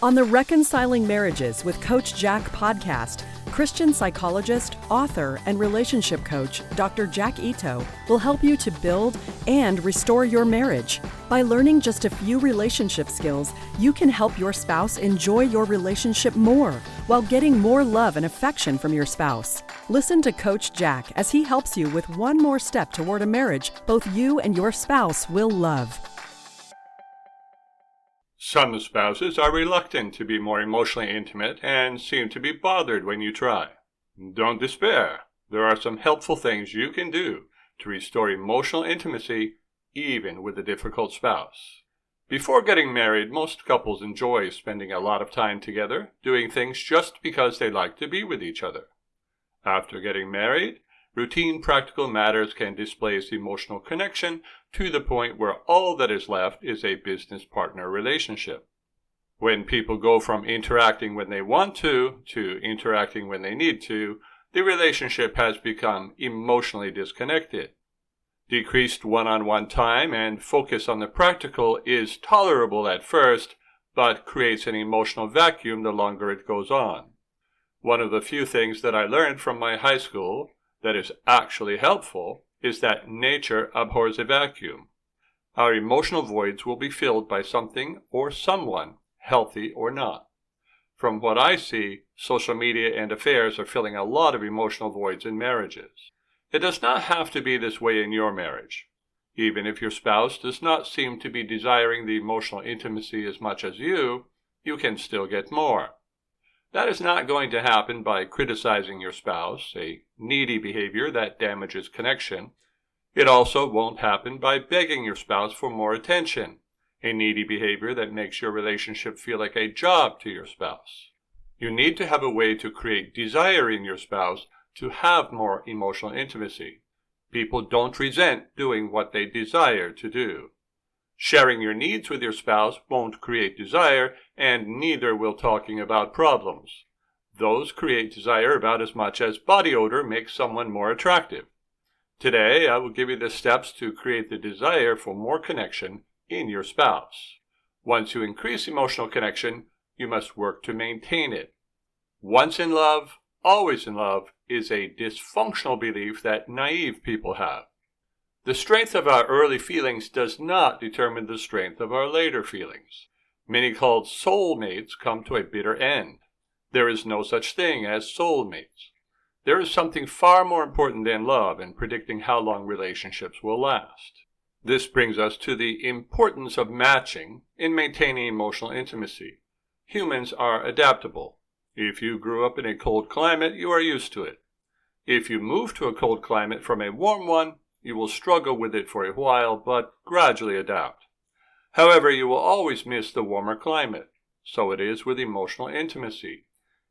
On the Reconciling Marriages with Coach Jack podcast, Christian psychologist, author, and relationship coach Dr. Jack Ito will help you to build and restore your marriage. By learning just a few relationship skills, you can help your spouse enjoy your relationship more while getting more love and affection from your spouse. Listen to Coach Jack as he helps you with one more step toward a marriage both you and your spouse will love. Some spouses are reluctant to be more emotionally intimate and seem to be bothered when you try. Don't despair. There are some helpful things you can do to restore emotional intimacy even with a difficult spouse. Before getting married, most couples enjoy spending a lot of time together, doing things just because they like to be with each other. After getting married, routine practical matters can displace emotional connection to the point where all that is left is a business partner relationship. When people go from interacting when they want to interacting when they need to, the relationship has become emotionally disconnected. Decreased one-on-one time and focus on the practical is tolerable at first, but creates an emotional vacuum the longer it goes on. One of the few things that I learned from my high school that is actually helpful is that nature abhors a vacuum. Our emotional voids will be filled by something or someone, healthy or not. From what I see, social media and affairs are filling a lot of emotional voids in marriages. It does not have to be this way in your marriage. Even if your spouse does not seem to be desiring the emotional intimacy as much as you can still get more. That is not going to happen by criticizing your spouse, a needy behavior that damages connection. It also won't happen by begging your spouse for more attention, a needy behavior that makes your relationship feel like a job to your spouse. You need to have a way to create desire in your spouse to have more emotional intimacy. People don't resent doing what they desire to do. Sharing your needs with your spouse won't create desire, and neither will talking about problems. Those create desire about as much as body odor makes someone more attractive. Today, I will give you the steps to create the desire for more connection in your spouse. Once you increase emotional connection, you must work to maintain it. Once in love, always in love is a dysfunctional belief that naive people have. The strength of our early feelings does not determine the strength of our later feelings. Many called soulmates come to a bitter end. There is no such thing as soulmates. There is something far more important than love in predicting how long relationships will last. This brings us to the importance of matching in maintaining emotional intimacy. Humans are adaptable. If you grew up in a cold climate, you are used to it. If you move to a cold climate from a warm one, you will struggle with it for a while, but gradually adapt. However, you will always miss the warmer climate. So it is with emotional intimacy.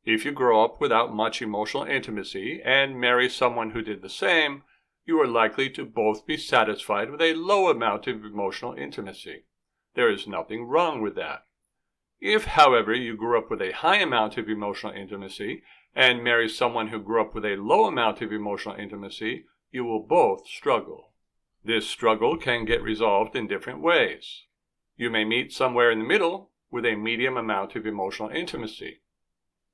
If you grow up without much emotional intimacy and marry someone who did the same, you are likely to both be satisfied with a low amount of emotional intimacy. There is nothing wrong with that. If, however, you grew up with a high amount of emotional intimacy and marry someone who grew up with a low amount of emotional intimacy, you will both struggle. This struggle can get resolved in different ways. You may meet somewhere in the middle with a medium amount of emotional intimacy.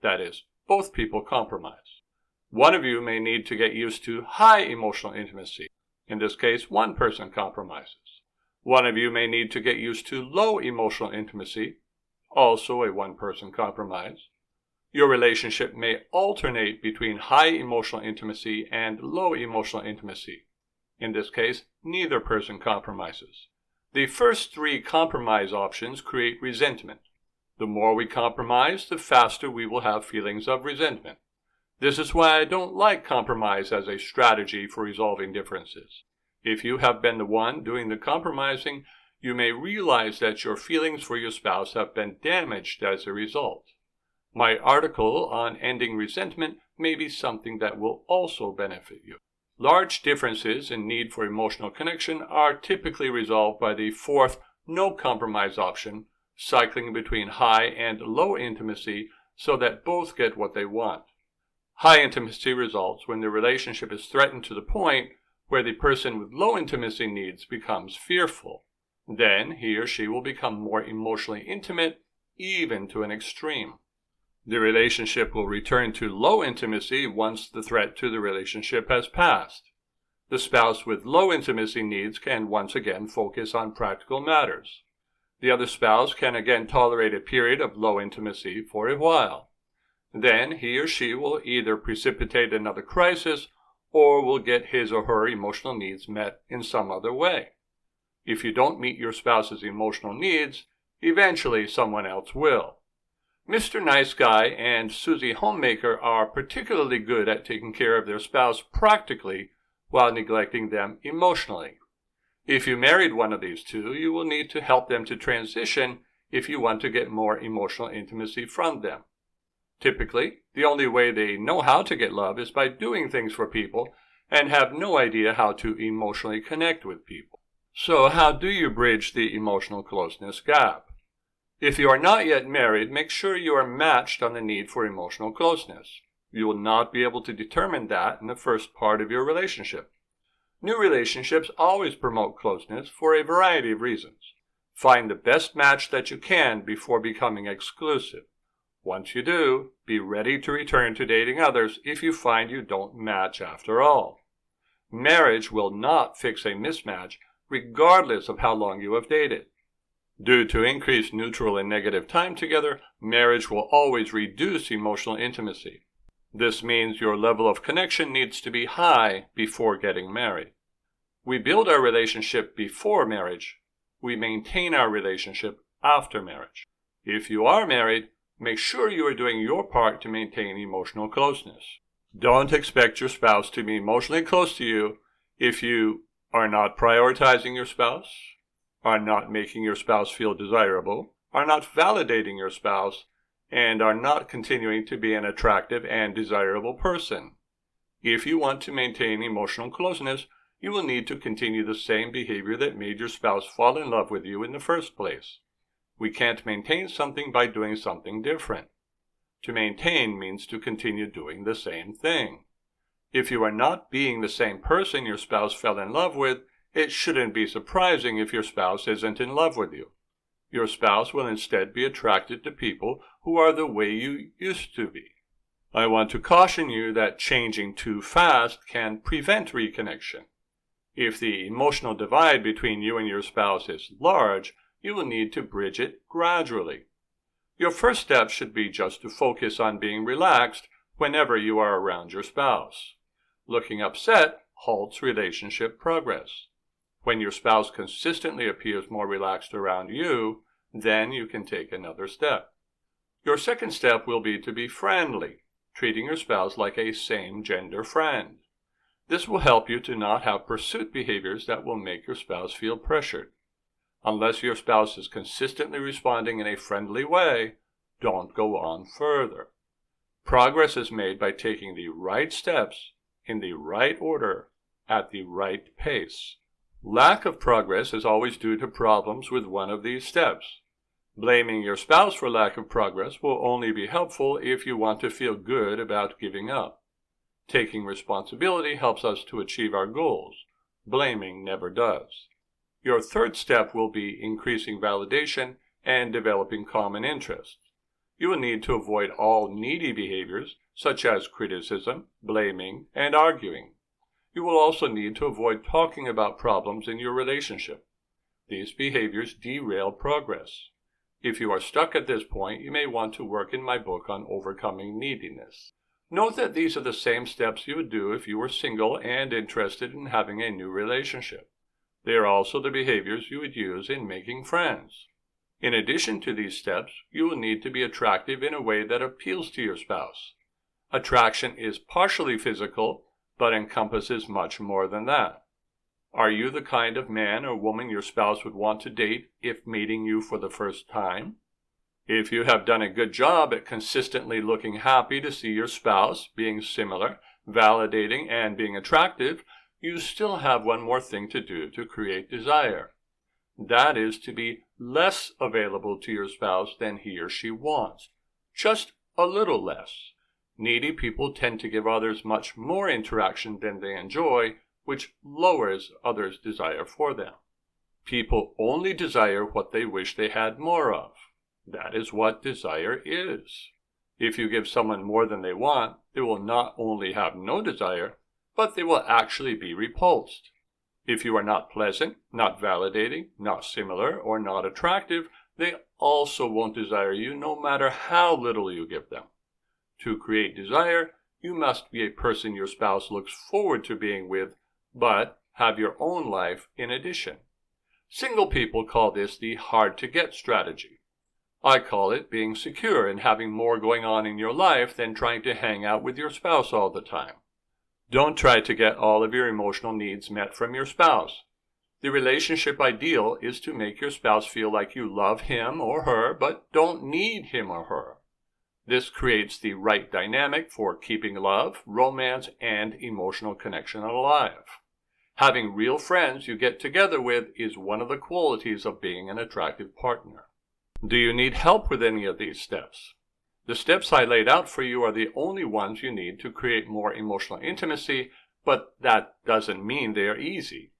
That is, both people compromise. One of you may need to get used to high emotional intimacy. In this case, one person compromises. One of you may need to get used to low emotional intimacy, also a one-person compromise. Your relationship may alternate between high emotional intimacy and low emotional intimacy. In this case, neither person compromises. The first three compromise options create resentment. The more we compromise, the faster we will have feelings of resentment. This is why I don't like compromise as a strategy for resolving differences. If you have been the one doing the compromising, you may realize that your feelings for your spouse have been damaged as a result. My article on ending resentment may be something that will also benefit you. Large differences in need for emotional connection are typically resolved by the fourth no compromise option, cycling between high and low intimacy so that both get what they want. High intimacy results when the relationship is threatened to the point where the person with low intimacy needs becomes fearful. Then he or she will become more emotionally intimate even to an extreme. The relationship will return to low intimacy once the threat to the relationship has passed. The spouse with low intimacy needs can once again focus on practical matters. The other spouse can again tolerate a period of low intimacy for a while. Then he or she will either precipitate another crisis or will get his or her emotional needs met in some other way. If you don't meet your spouse's emotional needs, eventually someone else will. Mr. Nice Guy and Susie Homemaker are particularly good at taking care of their spouse practically while neglecting them emotionally. If you married one of these two, you will need to help them to transition if you want to get more emotional intimacy from them. Typically, the only way they know how to get love is by doing things for people and have no idea how to emotionally connect with people. So how do you bridge the emotional closeness gap? If you are not yet married, make sure you are matched on the need for emotional closeness. You will not be able to determine that in the first part of your relationship. New relationships always promote closeness for a variety of reasons. Find the best match that you can before becoming exclusive. Once you do, be ready to return to dating others if you find you don't match after all. Marriage will not fix a mismatch regardless of how long you have dated. Due to increased neutral and negative time together, marriage will always reduce emotional intimacy. This means your level of connection needs to be high before getting married. We build our relationship before marriage. We maintain our relationship after marriage. If you are married, make sure you are doing your part to maintain emotional closeness. Don't expect your spouse to be emotionally close to you if you are not prioritizing your spouse, are not making your spouse feel desirable, are not validating your spouse, and are not continuing to be an attractive and desirable person. If you want to maintain emotional closeness, you will need to continue the same behavior that made your spouse fall in love with you in the first place. We can't maintain something by doing something different. To maintain means to continue doing the same thing. If you are not being the same person your spouse fell in love with, it shouldn't be surprising if your spouse isn't in love with you. Your spouse will instead be attracted to people who are the way you used to be. I want to caution you that changing too fast can prevent reconnection. If the emotional divide between you and your spouse is large, you will need to bridge it gradually. Your first step should be just to focus on being relaxed whenever you are around your spouse. Looking upset halts relationship progress. When your spouse consistently appears more relaxed around you, then you can take another step. Your second step will be to be friendly, treating your spouse like a same-gender friend. This will help you to not have pursuit behaviors that will make your spouse feel pressured. Unless your spouse is consistently responding in a friendly way, don't go on further. Progress is made by taking the right steps in the right order at the right pace. Lack of progress is always due to problems with one of these steps. Blaming your spouse for lack of progress will only be helpful if you want to feel good about giving up. Taking responsibility helps us to achieve our goals. Blaming never does. Your third step will be increasing validation and developing common interests. You will need to avoid all needy behaviors, such as criticism, blaming, and arguing. You will also need to avoid talking about problems in your relationship. These behaviors derail progress. If you are stuck at this point, you may want to work in my book on overcoming neediness. Note that these are the same steps you would do if you were single and interested in having a new relationship. They are also the behaviors you would use in making friends. In addition to these steps, you will need to be attractive in a way that appeals to your spouse. Attraction is partially physical, but encompasses much more than that. Are you the kind of man or woman your spouse would want to date if meeting you for the first time? If you have done a good job at consistently looking happy to see your spouse, being similar, validating, and being attractive, you still have one more thing to do to create desire. That is to be less available to your spouse than he or she wants. Just a little less. Needy people tend to give others much more interaction than they enjoy, which lowers others' desire for them. People only desire what they wish they had more of. That is what desire is. If you give someone more than they want, they will not only have no desire, but they will actually be repulsed. If you are not pleasant, not validating, not similar, or not attractive, they also won't desire you no matter how little you give them. To create desire, you must be a person your spouse looks forward to being with, but have your own life in addition. Single people call this the hard-to-get strategy. I call it being secure and having more going on in your life than trying to hang out with your spouse all the time. Don't try to get all of your emotional needs met from your spouse. The relationship ideal is to make your spouse feel like you love him or her, but don't need him or her. This creates the right dynamic for keeping love, romance, and emotional connection alive. Having real friends you get together with is one of the qualities of being an attractive partner. Do you need help with any of these steps? The steps I laid out for you are the only ones you need to create more emotional intimacy, but that doesn't mean they are easy.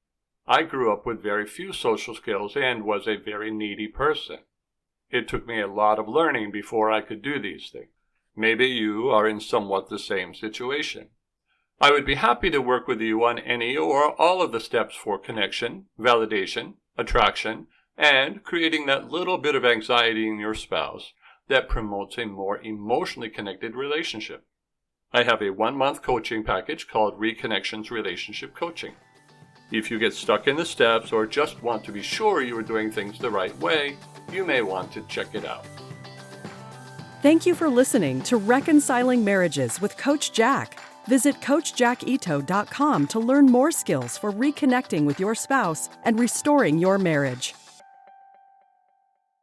I grew up with very few social skills and was a very needy person. It took me a lot of learning before I could do these things. Maybe you are in somewhat the same situation. I would be happy to work with you on any or all of the steps for connection, validation, attraction, and creating that little bit of anxiety in your spouse that promotes a more emotionally connected relationship. I have a 1-month coaching package called Reconnections Relationship Coaching. If you get stuck in the steps or just want to be sure you are doing things the right way, you may want to check it out. Thank you for listening to Reconciling Marriages with Coach Jack. Visit CoachJackIto.com to learn more skills for reconnecting with your spouse and restoring your marriage.